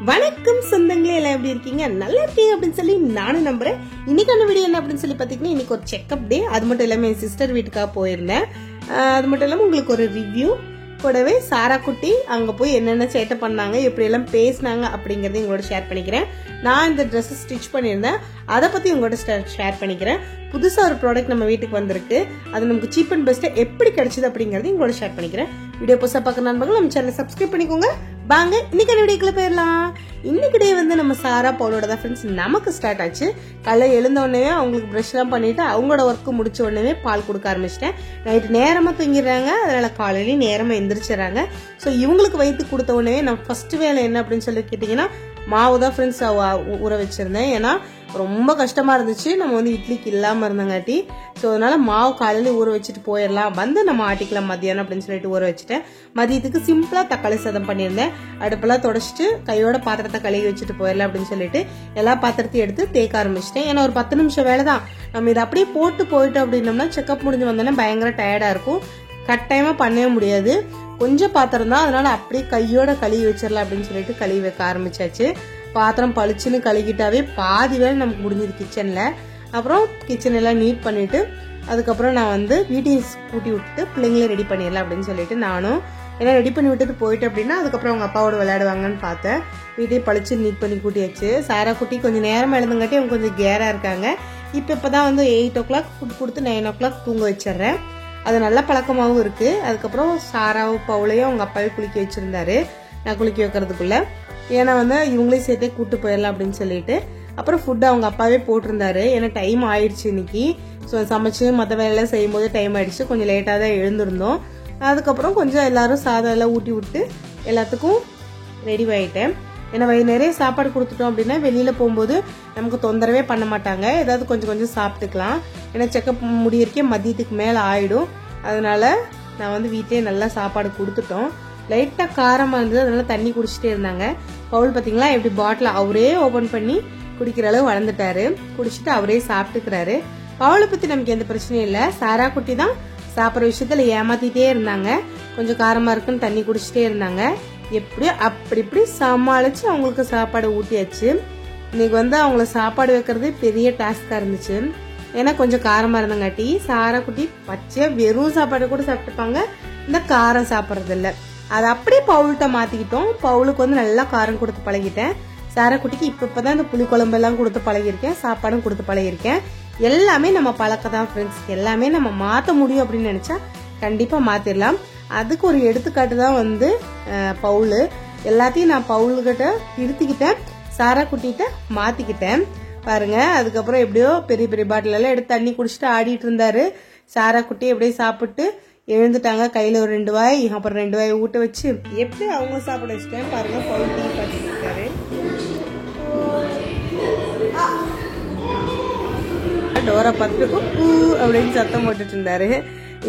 வணக்கம் சொந்தங்களே, எல்லாம் எப்படி இருக்கீங்க? நல்லா இருக்கீங்க அப்படின்னு சொல்லி நானும் நம்புறேன். இன்னைக்கான வீடியோ என்ன அப்படின்னு சொல்லி பாத்தீங்கன்னா, இன்னைக்கு ஒரு செக்அப் டே. அது மட்டும் இல்லாம என் சிஸ்டர் வீட்டுக்காக போயிருந்தேன். அது மட்டும் இல்லாம உங்களுக்கு ஒரு ரிவ்யூ கூடவே சாரா குட்டி அங்க போய் என்னென்ன சேட்டை பண்ணாங்க, எப்படி எல்லாம் பேசினாங்க அப்படிங்கறத உங்களோட ஷேர் பண்ணிக்கிறேன். நான் இந்த ட்ரெஸ் ஸ்டிச் பண்ணியிருந்தேன், அதை பத்தி உங்களோட ஷேர் பண்ணிக்கிறேன். புதுசா ஒரு ப்ராடக்ட் நம்ம வீட்டுக்கு வந்திருக்கு, அது நமக்கு சீப் அண்ட் பெஸ்ட் எப்படி கிடைச்சது அப்படிங்கறது உங்களோட ஷேர் பண்ணிக்கிறேன். வீடியோ புதுசா பார்க்க நண்பர்கள் நம்ம சேனலை சப்ஸ்கிரைப் பண்ணிக்கோங்க. வாங்க இன்னைக்கு வீடியோக்குள்ள போயிடலாம். இன்னைக்கு டே வந்து நம்ம சாரா பவுலோட தான் ஃப்ரெண்ட்ஸ் நமக்கு ஸ்டார்ட் ஆச்சு. காலைல எழுந்த உடனே அவங்களுக்கு ப்ரஷ் எல்லாம் பண்ணிட்டு அவங்களோட ஒர்க்கு முடிச்ச உடனே பால் கொடுக்க ஆரம்பிச்சிட்டேன். நைட்டு நேரமா தூங்கிடுறாங்க, அதனால காலையிலேயே நேரமா எந்திரிச்சிடறாங்க. ஸோ இவங்களுக்கு வயிற்று கொடுத்த உடனே நம்ம ஃபர்ஸ்ட் வேலை என்ன அப்படின்னு சொல்லி கேட்டீங்கன்னா, மாவு தான் ஃப்ரெண்ட்ஸ் ஊற வச்சிருந்தேன். ஏன்னா ரொம்ப கஷ்டமா இருந்துச்சு, நம்ம வந்து இட்லிக்கு இல்லாம இருந்தங்காட்டி. ஸோ அதனால மாவு காலையில ஊற வச்சுட்டு போயிடலாம், வந்து நம்ம ஆட்டிக்கலாம் மதியானம் அப்படின்னு சொல்லிட்டு ஊற வச்சுட்டேன். மதியத்துக்கு சிம்பிளா தக்காளி சாதம் பண்ணியிருந்தேன். அடுப்பெல்லாம் தொடச்சிட்டு கையோட பாத்திரத்தை கழுவி வச்சுட்டு போயிடலாம் அப்படின்னு சொல்லிட்டு எல்லா பாத்திரத்தையும் எடுத்து தேக்க ஆரம்பிச்சிட்டேன். ஏன்னா ஒரு 10 நிமிஷம் வேலை தான், நம்ம இதை அப்படியே போட்டு போயிட்டோம் அப்படின்னோம்னா செக்அப் முடிஞ்சு வந்தோன்னா பயங்கர டயர்டா இருக்கும், கட்டாயமா பண்ணவே முடியாது. கொஞ்சம் பாத்திரம் தான், அதனால அப்படியே கையோட கழுவி வச்சிடலாம் அப்படின்னு சொல்லிட்டு கழுவி வைக்க ஆரம்பிச்சாச்சு. பாத்திரம் பளிச்சுன்னு கழுகிட்டாவே பாதி வேலை நமக்கு முடிஞ்சது கிச்சன்ல. அப்புறம் கிச்சன் எல்லாம் நீட் பண்ணிட்டு அதுக்கப்புறம் நான் வந்து வீட்டையும் கூட்டி விட்டுட்டு பிள்ளைங்களே ரெடி பண்ணிடலாம் அப்படின்னு சொல்லிட்டு நானும் எல்லாம் ரெடி பண்ணி விட்டுட்டு போயிட்டு அப்படின்னா அதுக்கப்புறம் அவங்க அப்பாவோட விளையாடுவாங்கன்னு பார்த்தேன். வீட்டையும் பளிச்சு நீட் பண்ணி கூட்டியாச்சு. சாரா குட்டி கொஞ்சம் நேரம் எழுதுங்காட்டி அவங்க கொஞ்சம் கேரா இருக்காங்க. இப்பதான் வந்து 8 o'clock ஃபுட் கொடுத்து 9 o'clock தூங்க வச்சிடறேன். அது நல்ல பழக்கமாகவும் இருக்கு. அதுக்கப்புறம் சாராவும் பவுலையும் அவங்க அப்பாவே குளிக்க வச்சிருந்தாரு, நான் குளிக்க வைக்கிறதுக்குள்ள. ஏன்னா வந்து இவங்களையும் சேர்த்தே கூட்டு போயிடலாம் அப்படின்னு சொல்லிட்டு அப்புறம் ஃபுட் அவங்க அப்பாவே போட்டிருந்தாரு. ஏன்னா டைம் ஆயிடுச்சு இன்னைக்கு. ஸோ சமைச்சு மற்ற வேலையெல்லாம் செய்யும் போது டைம் ஆயிடுச்சு, கொஞ்சம் லேட்டாக தான் எழுந்திருந்தோம். அதுக்கப்புறம் கொஞ்சம் எல்லாரும் சாதம் எல்லாம் ஊட்டி விட்டு எல்லாத்துக்கும் ரெடி ஆயிட்டேன். ஏன்னா நிறைய சாப்பாடு கொடுத்துட்டோம் அப்படின்னா வெளியில போகும்போது நமக்கு தொந்தரவே பண்ண மாட்டாங்க, ஏதாவது கொஞ்சம் கொஞ்சம் சாப்பிட்டுக்கலாம். ஏன்னா செக்கப் முடியறக்கே மதியத்துக்கு மேல ஆயிடும். அதனால நான் வந்து வீட்டிலேயே நல்லா சாப்பாடு கொடுத்துட்டோம். லைட்டா காரமா இருந்தது, அதனால தண்ணி குடிச்சிட்டே இருந்தாங்க. பவுல் பாத்தீங்களா எப்படி பாட்டில் அவரே ஓபன் பண்ணி குடிக்கிற அளவு வளர்ந்துட்டாரு. குடிச்சிட்டு அவரே சாப்பிட்டுக்கிறாரு. பவுலை பத்தி நமக்கு எந்த பிரச்சனையும் இல்ல. சாரா குட்டி தான் சாப்பிட்ற விஷயத்துல ஏமாத்திட்டே இருந்தாங்க. கொஞ்சம் காரமா இருக்குன்னு தண்ணி குடிச்சிட்டே இருந்தாங்க. எப்படியோ அப்படி இப்படி சமாளிச்சு அவங்களுக்கு சாப்பாடு ஊட்டியாச்சு. இன்னைக்கு வந்து அவங்கள சாப்பாடு வைக்கிறது பெரிய டாஸ்கா இருந்துச்சு. ஏன்னா கொஞ்சம் காரமா இருந்தங்காட்டி சாரா குட்டி பச்சையா வெறும் சாப்பாடு கூட சாப்பிட்டுப்பாங்க, இந்த காரம் சாப்பிட்றது இல்ல. அதை அப்படியே பவுல்கிட்ட மாத்திக்கிட்டோம். பவுலுக்கு வந்து நல்லா காரம் கொடுத்து பழகிட்டேன். சாரா குட்டிக்கு இப்பதான் இந்த புளி குழம்பு எல்லாம் கொடுத்து பழகிருக்கேன், சாப்பாடும் கொடுத்து பழகிருக்கேன். எல்லாமே நம்ம பழக்கதான் ஃப்ரெண்ட்ஸ், எல்லாமே நம்ம மாத்த முடியும் அப்படின்னு நினைச்சா கண்டிப்பா மாத்திரலாம். அதுக்கு ஒரு எடுத்துக்காட்டு தான் வந்து பவுலு. எல்லாத்தையும் நான் பவுலுகிட்ட திருத்திக்கிட்டேன், சாரா குட்டிகிட்ட மாத்திக்கிட்டேன் பாருங்க. அதுக்கப்புறம் எப்படியோ பெரிய பெரிய பாட்டில் எல்லாம் எடுத்து தண்ணி குடிச்சிட்டு ஆடிட்டு இருந்தாரு. சாரா குட்டி எப்படியே சாப்பிட்டு எழுந்துட்டாங்க. கையில ஒரு 2 வாய், அப்புறம் 2 வாய் ஊட்ட வச்சு எப்படி அவங்க சாப்பிட வச்சுட்டேன் பாருங்க. பவுல் டீ பாட்டிட்டு இருக்காரு. டோரா பார்த்துட்டு அப்படின்னு சத்தம் போட்டுட்டு இருந்தாரு.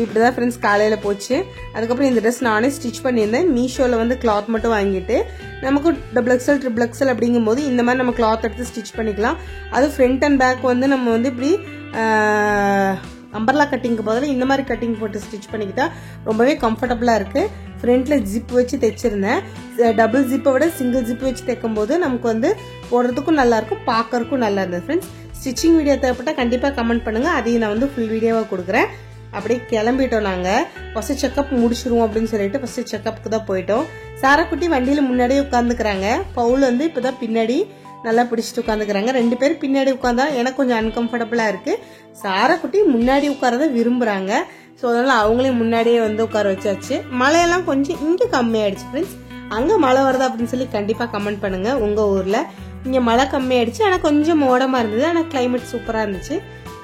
இப்படிதான் ஃப்ரெண்ட்ஸ் காலையில போச்சு. அதுக்கப்புறம் இந்த ட்ரெஸ் நானே ஸ்டிச் பண்ணியிருந்தேன். மீஷோல வந்து கிளாத் மட்டும் வாங்கிட்டு நமக்கு XXL XXL அப்படிங்கும் போது இந்த மாதிரி நம்ம கிளாத் எடுத்து ஸ்டிச் பண்ணிக்கலாம். அது ஃப்ரண்ட் அண்ட் பேக் வந்து நம்ம வந்து இப்படி அம்பர்லா கட்டிங்க்கு பதில் இந்த மாதிரி கட்டிங் போட்டு ஸ்டிச் பண்ணிக்கிட்டா ரொம்பவே கம்ஃபர்டபுளா இருக்கு. ஃப்ரண்ட்ல ஜிப் வச்சு தைச்சிருந்தேன். டபுள் ஜிப்பை விட சிங்கிள் ஜிப் வச்சு தைக்கும் போது நமக்கு வந்து போடுறதுக்கும் நல்லா இருக்கும், பார்க்கறதுக்கும் நல்லா இருந்தது ஃப்ரெண்ட்ஸ். ஸ்டிச்சிங் வீடியோ தேவைப்பட்டா கண்டிப்பா கமெண்ட் பண்ணுங்க, அதையும் நான் வந்து ஃபுல் வீடியோவா கொடுக்குறேன். அப்படியே கிளம்பிட்டோம். நாங்க ஃபர்ஸ்ட் செக்அப் முடிச்சிருவோம் அப்படின்னு சொல்லிட்டு ஃபர்ஸ்ட் செக்அப்புக்கு தான் போயிட்டோம். சாரா குட்டி வண்டியில முன்னாடியே உட்காந்துக்கிறாங்க. பவுல் வந்து இப்பதான் பின்னாடி நல்லா பிடிச்சிட்டு உட்காந்துக்கிறாங்க. 2 பேரும் பின்னாடி உட்காந்தா எனக்கு கொஞ்சம் அன்கம்ஃபர்டபுளா இருக்கு. சாரா குட்டி முன்னாடி உட்காரத விரும்புறாங்க. ஸோ அதனால அவங்களையும் முன்னாடியே வந்து உட்கார வச்சாச்சு. மழையெல்லாம் கொஞ்சம் இங்க கம்மியாயிடுச்சு ஃப்ரெண்ட்ஸ். அங்க மழை வருதா அப்படின்னு சொல்லி கண்டிப்பா கமெண்ட் பண்ணுங்க உங்க ஊர்ல. இங்க மழை கம்மியாயிடுச்சு, ஆனா கொஞ்சம் மோடமா இருந்தது, ஆனா கிளைமேட் சூப்பரா இருந்துச்சு.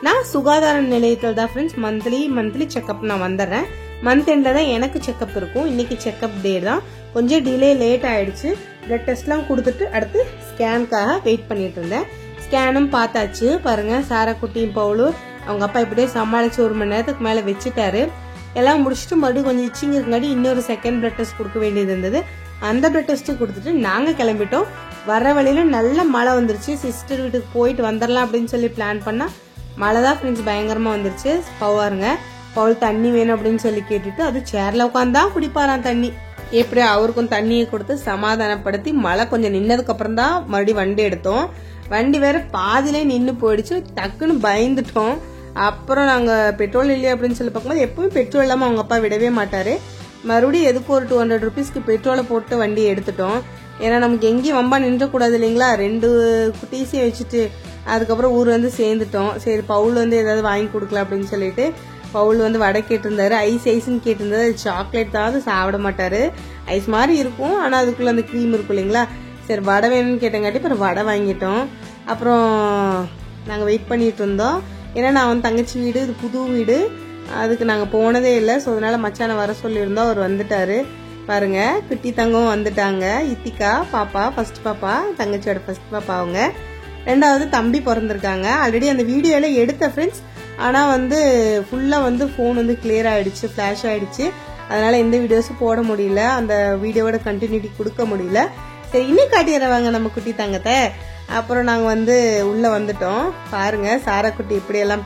நான் சுகாதார நிலையத்தில் தான் ஃப்ரெண்ட்ஸ் மந்த்லி செக்அப் நான் வந்துடுறேன். மந்த் எண்ட்ல தான் எனக்கு செக்அப் இருக்கும். இன்னைக்கு செக்அப் டே தான், கொஞ்சம் டிலே லேட் ஆயிடுச்சு. பிளட் டெஸ்ட்லாம் கொடுத்துட்டு அடுத்து ஸ்கேனுக்காக வெயிட் பண்ணிட்டு இருந்தேன். ஸ்கேனும் பார்த்தாச்சு பாருங்க. சாரா குட்டியும் பவுலும் அவங்க அப்பா இப்படியே சமாளிச்சு 1 மணி நேரத்துக்கு மேல வச்சுட்டாரு. எல்லாம் முடிச்சுட்டு மறுபடியும் கொஞ்சம் இச்சிங் இருக்காடி இன்னொரு செகண்ட் பிளட் டெஸ்ட் கொடுக்க வேண்டியது இருந்தது. அந்த பிளட் டெஸ்ட் கொடுத்துட்டு நாங்க கிளம்பிட்டோம். வர வழியில நல்ல மழை வந்துருச்சு. சிஸ்டர் வீட்டுக்கு போயிட்டு வந்துடலாம் அப்படின்னு சொல்லி பிளான் பண்ணா மழை தான் ஃப்ரெண்ட்ஸ் பயங்கரமா வந்துருச்சு. பவுருங்க பவுல் தண்ணி வேணும் அப்படின்னு சொல்லி கேட்டுட்டு அது சேர்ல உட்காந்துதான் குடிப்பாராம் தண்ணி. எப்படியோ அவருக்கும் தண்ணியை கொடுத்து சமாதானப்படுத்தி மழை கொஞ்சம் நின்னதுக்கு அப்புறம் தான் மறுபடியும் வண்டி எடுத்தோம். வண்டி வேற பாதிலே நின்று போயிடுச்சு. டக்குன்னு பயந்துட்டோம். அப்புறம் நாங்க பெட்ரோல் இல்லையா அப்படின்னு சொல்லி பார்க்கும்போது எப்பவும் பெட்ரோல் இல்லாம அவங்க அப்பா விடவே மாட்டாரு. மறுபடியும் எதுக்கு ஒரு 200 rupeesக்கு பெட்ரோலை போட்டு வண்டியை எடுத்துட்டோம். ஏன்னா நமக்கு எங்கேயும் வம்பா நின்றக்கூடாது இல்லைங்களா. 2 குட்டீஸையும் வச்சுட்டு அதுக்கப்புறம் ஊர் வந்து சேர்ந்துட்டோம். சரி பவுல் வந்து ஏதாவது வாங்கி கொடுக்கலாம் அப்படின்னு சொல்லிட்டு பவுல் வந்து வடை கேட்டிருந்தாரு. ஐஸ்ன்னு கேட்டிருந்தாரு. அது சாக்லேட் தான், சாப்பிட மாட்டாரு. ஐஸ் மாதிரி இருக்கும், ஆனா அதுக்குள்ள அந்த க்ரீம் இருக்கும் இல்லைங்களா. சரி வடை வேணும்னு கேட்டங்காட்டி அப்புறம் வடை வாங்கிட்டோம். அப்புறம் நாங்கள் வெயிட் பண்ணிட்டு இருந்தோம். ஏன்னா நான் வந்து தங்கச்சி வீடு, இது புது வீடு, அதுக்கு நாங்கள் போனதே இல்லை. ஸோ அதனால மச்சானை வர சொல்லியிருந்தோம். அவர் வந்துட்டாரு. பாருங்க குட்டி தங்கம் வந்துட்டாங்க. இத்திகா பாப்பா, ஃபர்ஸ்ட் பாப்பா, தங்கச்சியோட ஃபர்ஸ்ட் பாப்பா. அவங்க ரெண்டாவது தம்பி பிறந்திருக்காங்க. ஆல்ரெடி அந்த வீடியோல எடுத்த ஃப்ரெண்ட்ஸ், ஆனால் வந்து ஃபுல்லாக வந்து ஃபோன் வந்து கிளியர் ஆயிடுச்சு, ஃப்ளாஷ் ஆயிடுச்சு. அதனால எந்த வீடியோஸும் போட முடியல, அந்த வீடியோவோட கண்டினியூட்டி கொடுக்க முடியல. சரி இன்னும் காட்டிடுறாங்க நம்ம குட்டி தங்கத்தை. அப்புறம் நாங்க வந்து உள்ள வந்துட்டோம். பாருங்க சாரா குட்டி இப்படி எல்லாம்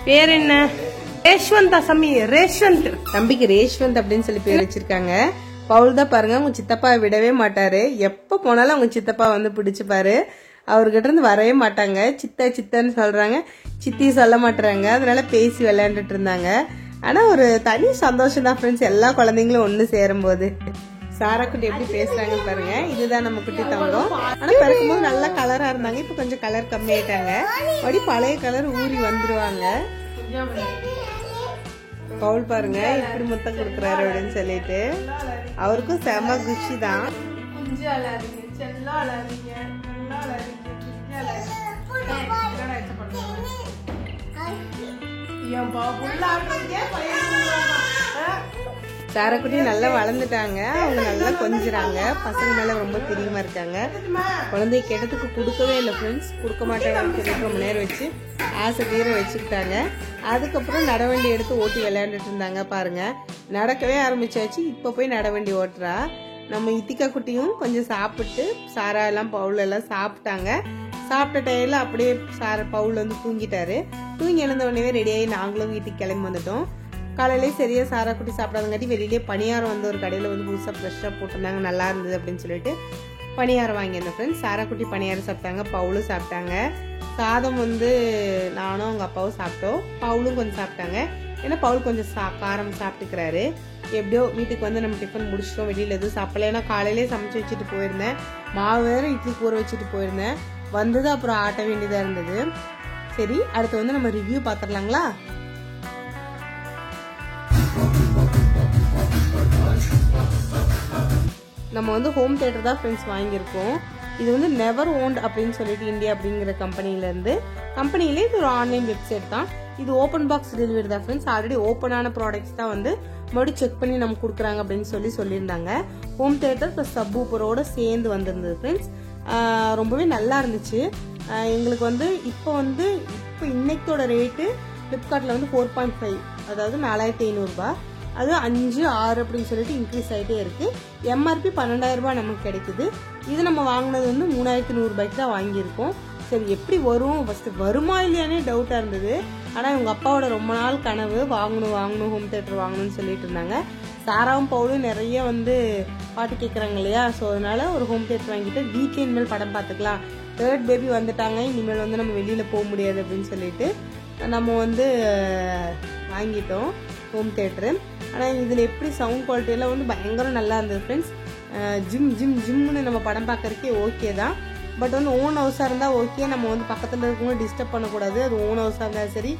பேர் என்ன? ரேஷ்வந்தா சமி, ரேஷ்வந்த். தம்பிக்கு ரேஷ்வந்த் அப்படின்னு சொல்லி பேர் வச்சிருக்காங்க. பவுல் தான் பாருங்க அவங்க சித்தப்பா விடவே மாட்டாரு. எப்ப போனாலும் அவங்க சித்தப்பா வந்து பிடிச்சுப்பாரு. அவர்கிட்ட இருந்து வரவே மாட்டாங்க. சித்தன்னு சொல்றாங்க, சித்தி சொல்ல மாட்டாங்க. அதனால பேசி விளையாண்டுட்டு இருந்தாங்க. ஆனா ஒரு தனி சந்தோஷம் தான் ஃப்ரெண்ட்ஸ், எல்லா குழந்தைங்களும் ஒண்ணு சேரும் போது. சாரா குட்டி எப்படி பேசுறாங்கன்னு பாருங்க. இதுதான் நம்ம குட்டி தங்கம். ஆனா பிறக்கும்போது நல்லா கலரா இருந்தாங்க. இப்ப கொஞ்சம் கலர் கம்மி ஆயிட்டாங்க. அப்படி பழைய கலர் ஊறி வந்துருவாங்க. பவுல் பாருங்க இப்படி முத்தம் கொடுக்குறாரு அப்படின்னு சொல்லிட்டு அவருக்கும் செம குஷி தான். சாராக்குட்டி நல்லா வளர்ந்துட்டாங்க. அவங்க நல்லா கொஞ்சிறாங்க. பசங்க மேல ரொம்ப பிரியமா இருக்காங்க. குழந்தைய கேட்டதுக்கு கொடுக்கவே இல்லை ஃப்ரெண்ட்ஸ். கொடுக்க மாட்டாங்கன்னு சொல்லிட்டு ரொம்ப நேரம் வச்சு ஆசை தீர வச்சுக்கிட்டாங்க. அதுக்கப்புறம் நடவண்டி எடுத்து ஓட்டி விளையாண்டுட்டு இருந்தாங்க. பாருங்க நடக்கவே ஆரம்பிச்சாச்சு. இப்ப போய் நடவண்டி ஓட்டுறா. நம்ம இத்திகா குட்டியும் கொஞ்சம் சாப்பிட்டு, சாரா எல்லாம் பவுல் எல்லாம் சாப்பிட்டாங்க. சாப்பிட்ட டைம்ல அப்படியே பவுல் வந்து தூங்கிட்டாரு. தூங்கி எழுந்த உடனே ரெடியாகி நாங்களும் வீட்டுக்கு கிளம்பி வந்துட்டோம். காலையிலே சரியா சாரா குட்டி சாப்பிடாதங்காட்டி வெளியிலே பணியாரம் வந்து ஒரு கடையில வந்து புதுசா ஃப்ரெஷ்ஷா போட்டிருந்தாங்க, நல்லா இருந்தது அப்படின்னு சொல்லிட்டு பணியாரம் வாங்கியிருந்தேன் ஃப்ரெண்ட்ஸ். சாரா குட்டி பணியாரம் சாப்பிட்டாங்க, பவுலும் சாப்பிட்டாங்க. சாதம் வந்து நானும் அவங்க அப்பாவும் சாப்பிட்டோம். பவுலும் கொஞ்சம் சாப்பிட்டாங்க. ஏன்னா பவுல் கொஞ்சம் காரம் சாப்பிட்டுக்கிறாரு. எப்படியோ வீட்டுக்கு வந்து நம்ம டிஃபன் முடிச்சிட்டோம். வெளியில எதுவும் சாப்பிடல. ஏன்னா காலையிலே சமைச்சு வச்சுட்டு போயிருந்தேன். மாவு வேற இட்லி ஊற வச்சுட்டு போயிருந்தேன். வந்தது அப்புறம் ஆட்ட வேண்டியதா இருந்தது. சரி அடுத்து வந்து நம்ம ரிவ்யூ பாத்திரலாங்களா. நம்ம வந்து ஹோம் தியேட்டர் தான் ஃப்ரெண்ட்ஸ் வாங்கியிருக்கோம். இது வந்து நெவர் ஓன்ட் அப்படின்னு சொல்லிட்டு இந்தியா அப்படிங்கிற கம்பெனிலே இது ஒரு ஆன்லைன் வெப்சைட் தான். இது ஓப்பன் பாக்ஸ் டெலிவரி தான் ஃப்ரெண்ட்ஸ். ஆல்ரெடி ஓப்பனான ப்ராடக்ட்ஸ் தான் வந்து மறுபடியும் செக் பண்ணி நம்ம கொடுக்குறாங்க அப்படின்னு சொல்லியிருந்தாங்க. ஹோம் தியேட்டர் ப்ளஸ் சப் ஊப்பரோட சேர்ந்து வந்திருந்தது ஃப்ரெண்ட்ஸ். ரொம்பவே நல்லா இருந்துச்சு. எங்களுக்கு வந்து இப்போ இன்னைக்கோட ரேட்டு ஃப்ளிப்கார்ட்ல வந்து 4.5, அதாவது 4500 ரூபாய். அது 5, 6 அப்படின்னு சொல்லிட்டு இன்க்ரீஸ் ஆகிட்டே இருக்கு. எம்ஆர்பி 12,000 ரூபாய் நமக்கு கிடைக்குது. இது நம்ம வாங்கினது வந்து 3100 ரூபாய்க்கு தான் வாங்கியிருக்கோம். சரி எப்படி வரும், ஃபர்ஸ்ட் வருமா இல்லையானே டவுட்டா இருந்தது. ஆனா இவங்க அப்பாவோட ரொம்ப நாள் கனவு வாங்கணும் ஹோம் தியேட்டர் வாங்கணும்னு சொல்லிட்டு இருந்தாங்க. சாராவும் பவுலும் நிறைய வந்து பாட்டு கேட்கறாங்க இல்லையா. ஸோ அதனால ஒரு ஹோம் தியேட்டர் வாங்கிட்டு வீட்ல இனிமேல் படம் பார்த்துக்கலாம். 3rd பேபி வந்துட்டாங்க, இனிமேல் வந்து நம்ம வெளியில போக முடியாது அப்படின்னு சொல்லிட்டு நம்ம வந்து வாங்கிட்டோம் ஹோம் தியேட்டரு. ஆனால் இதில் எப்படி சவுண்ட் குவாலிட்டி எல்லாம் வந்து பயங்கரம் நல்லா இருந்தது ஃப்ரெண்ட்ஸ். ஜிம்னு நம்ம படம் பார்க்கறதுக்கே ஓகே தான். பட் வந்து ஓன் ஹவுஸாக இருந்தால் ஓகே, நம்ம வந்து பக்கத்தில் இருக்கவங்க டிஸ்டர்ப் பண்ணக்கூடாது. அது ஓன் ஹவுஸாக இருந்தாலும் சரி,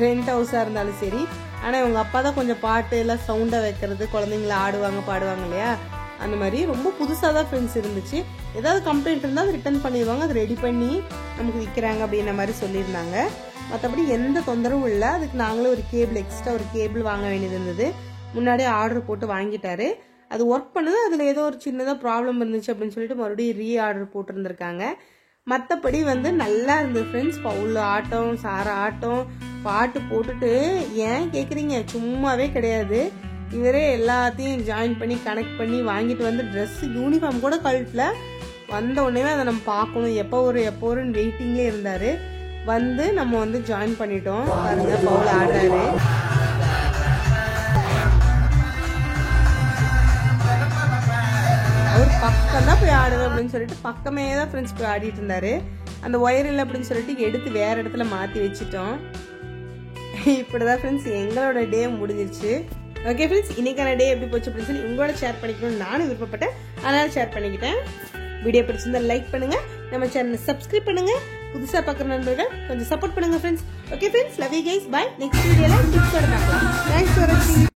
ரெண்ட் ஹவுஸாக இருந்தாலும் சரி. ஆனால் இவங்க அப்பா தான் கொஞ்சம் பாட்டு எல்லாம் சவுண்டாக வைக்கிறது, குழந்தைங்கள ஆடுவாங்க பாடுவாங்க இல்லையா, அந்த மாதிரி ரொம்ப புதுசாக தான் ஃப்ரெண்ட்ஸ் இருந்துச்சு. ஏதாவது கம்ப்ளைண்ட் இருந்தால் அது ரிட்டர்ன் பண்ணிடுவாங்க, அது ரெடி பண்ணி நமக்கு விற்கிறாங்க அப்படின்ற மாதிரி சொல்லியிருந்தாங்க. மற்றபடி எந்த தொந்தரவும் இல்லை. அதுக்கு நாங்களும் ஒரு எக்ஸ்ட்ரா ஒரு கேபிள் வாங்க வேண்டியது இருந்தது. முன்னாடியே ஆர்டர் போட்டு வாங்கிட்டாரு. அது ஒர்க் பண்ணுது. அதில் ஏதோ ஒரு சின்னதாக ப்ராப்ளம் இருந்துச்சு அப்படின்னு சொல்லிட்டு மறுபடியும் ஆர்டர் போட்டிருந்திருக்காங்க. மற்றபடி வந்து நல்லா இருந்தது ஃப்ரெண்ட்ஸ். பவுல் ஆட்டம், சாரா ஆட்டம், பாட்டு போட்டுட்டு ஏன் கேட்குறீங்க, சும்மாவே கிடையாது. இவரே எல்லாத்தையும் ஜாயின் பண்ணி கனெக்ட் பண்ணி வாங்கிட்டு வந்து ட்ரெஸ் யூனிஃபார்ம் கூட கழட்டல. வந்த உடனே அதை நம்ம பார்க்கணும், எப்போ ஒரு வெயிட்டிங்லேயே இருந்தார். வந்து நம்ம வந்து ஜாயின் பண்ணிட்டோம். பாருங்க பவுல் ஆடுறாரு. பக்கம் தான் போய் ஆடுவேன் அப்படின்னு சொல்லிட்டு பக்கமே தான் ஃப்ரெண்ட்ஸ் போய் ஆடிட்டு இருந்தாரு. அந்த ஒயர் இல்லை அப்படின்னு சொல்லிட்டு எடுத்து வேற இடத்துல மாற்றி வச்சுட்டோம். இப்படிதான் ஃப்ரெண்ட்ஸ் எங்களோட டே முடிஞ்சிருச்சு. ஓகே ஃப்ரெண்ட்ஸ், இன்னைக்கான டே எப்படி போச்சு அப்படின்னு சொல்லி உங்களோட ஷேர் பண்ணிக்கணும்னு நானும் விருப்பப்பட்டேன், அதனால ஷேர் பண்ணிக்கிட்டேன். வீடியோ பிடிச்சிருந்தா லைக் பண்ணுங்க, நம்ம சேனலை சப்ஸ்கிரைப் பண்ணுங்க, புதுசாக பார்க்குற நண்பர்கள் கொஞ்சம் சப்போர்ட் பண்ணுங்க friends. Okay friends, love you guys, bye. Next வீடியோல டிப்ஸோட பார்க்கலாம். தேங்க்ஸ் ஃபார் வாட்சிங்.